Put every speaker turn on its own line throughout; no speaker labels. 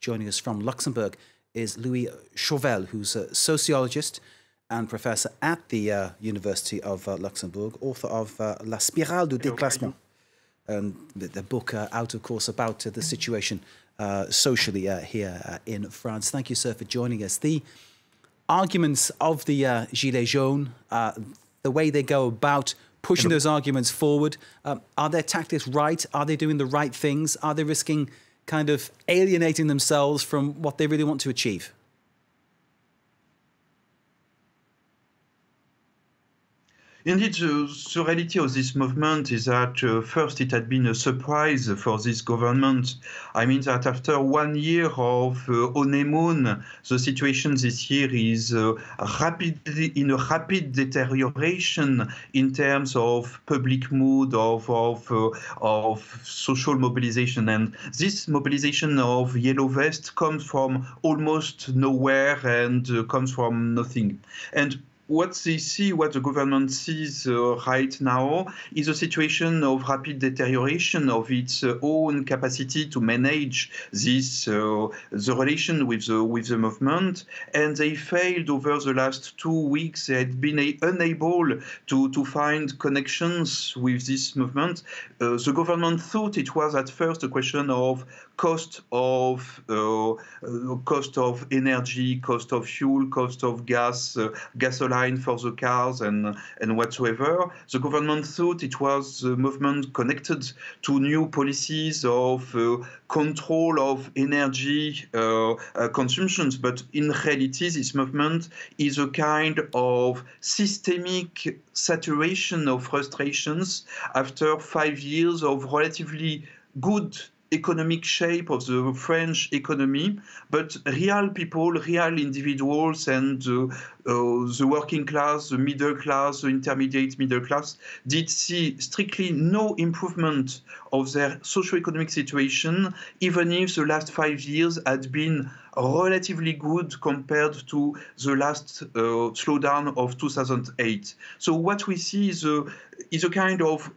joining us from Luxembourg is Louis Chauvel, who's a sociologist and professor at the University of Luxembourg, author of La Spirale du Déclassement, the book out, of course, about the situation socially here in France. Thank you, sir, for joining us. The arguments of the Gilets jaunes, the way they go about pushing those arguments forward, are their tactics right? Are they doing the right things? Are they risking kind of alienating themselves from what they really want to achieve?
Indeed, the reality of this movement is that first it had been a surprise for this government. I mean that after 1 year of honeymoon, the situation this year is rapidly in a rapid deterioration in terms of public mood, of social mobilization, and this mobilization of Yellow Vest comes from almost nowhere and comes from nothing. And what the government sees right now is a situation of rapid deterioration of its own capacity to manage this, the relation with the movement, and they failed over the last 2 weeks. They had been unable to find connections with this movement. The government thought it was at first a question of cost of energy, cost of fuel, cost of gas, gasoline for the cars and whatsoever. The government thought it was a movement connected to new policies of control of energy consumptions, but in reality this movement is a kind of systemic saturation of frustrations after 5 years of relatively good economic shape of the French economy, but real people, real individuals, and the working class, the middle class, the intermediate middle class did see strictly no improvement of their socio-economic situation, even if the last 5 years had been relatively good compared to the last slowdown of 2008. So what we see is a kind of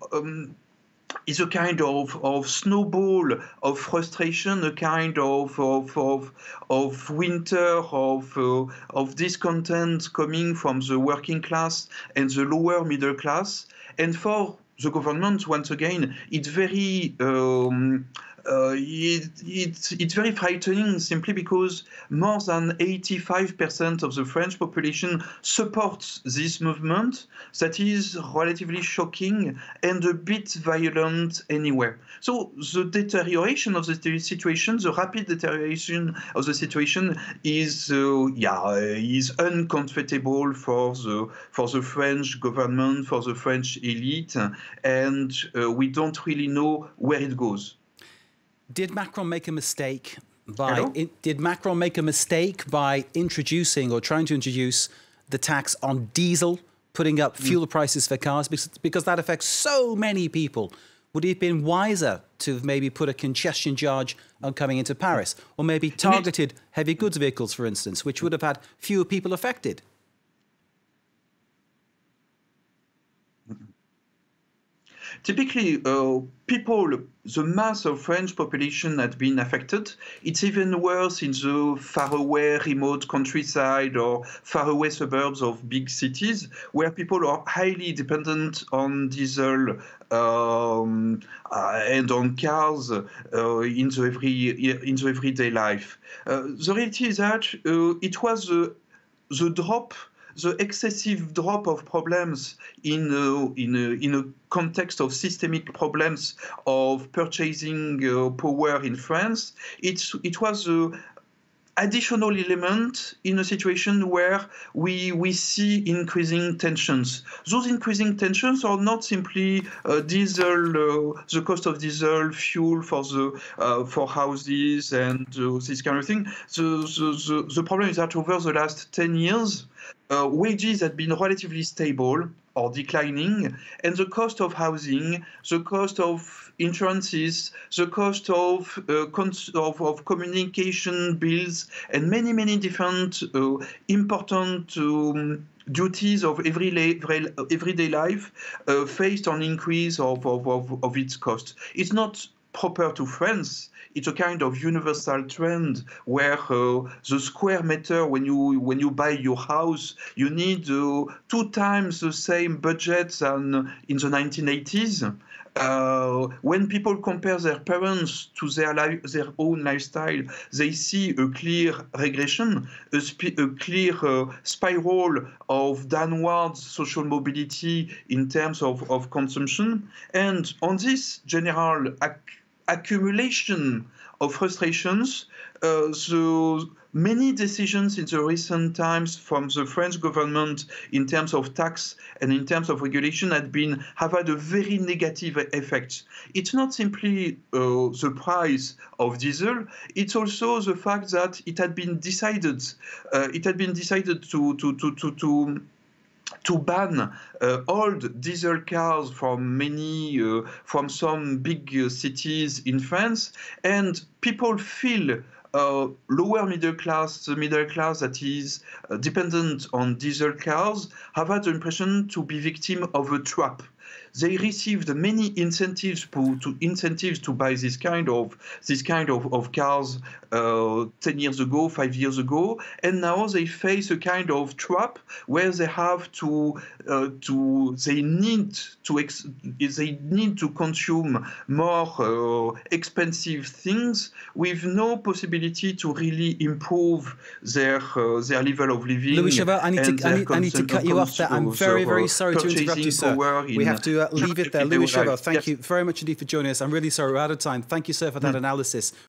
snowball of frustration, a kind of winter of discontent coming from the working class and the lower middle class. And for the government, once again, it's very it's very frightening, simply because more than 85% of the French population supports this movement. That is relatively shocking and a bit violent anywhere. So the deterioration of the situation, the rapid deterioration of the situation is uncomfortable for the French government, for the French elite, and we don't really know where it goes.
Did Macron make a mistake by introducing or trying to introduce the tax on diesel, putting up fuel prices for cars, because that affects so many people? Would it have been wiser to have maybe put a congestion charge on coming into Paris, or maybe targeted heavy goods vehicles, for instance, which would have had fewer people affected?
Typically, the mass of French population had been affected. It's even worse in the faraway, remote countryside or faraway suburbs of big cities, where people are highly dependent on diesel and on cars in the everyday life. The reality is that it was the excessive drop of problems in a context of systemic problems of purchasing power in France. It was an additional element in a situation where we see increasing tensions. Those increasing tensions are not simply diesel, the cost of diesel, fuel for houses and this kind of thing. The problem is that over the last 10 years, wages had been relatively stable or declining, and the cost of housing, the cost of insurances, the cost of communication bills, and many different important duties of everyday life faced an increase of its cost. It's not proper to France. It's a kind of universal trend where the square meter, when you buy your house, you need 2 times the same budget than in the 1980s. When people compare their parents to their own lifestyle, they see a clear regression, a clear spiral of downward social mobility in terms of consumption. And on this general accumulation of frustrations, the many decisions in the recent times from the French government in terms of tax and in terms of regulation have had a very negative effect. It's not simply the price of diesel; it's also the fact that it had been decided. To ban old diesel cars from some big cities in France, and people feel lower middle class, the middle class that is dependent on diesel cars, have had the impression to be victim of a trap. They received many incentives to buy this kind of cars 10 years ago, 5 years ago, and now they face a kind of trap where they have they need to consume more expensive things with no possibility to really improve their level of living.
Louis Chauvel, I need to cut you off there. I'm very sorry to interrupt you, sir. We have to leave it there. Louis Chauvel, thank you very much indeed for joining us. I'm really sorry we're out of time. Thank you, sir, for that analysis.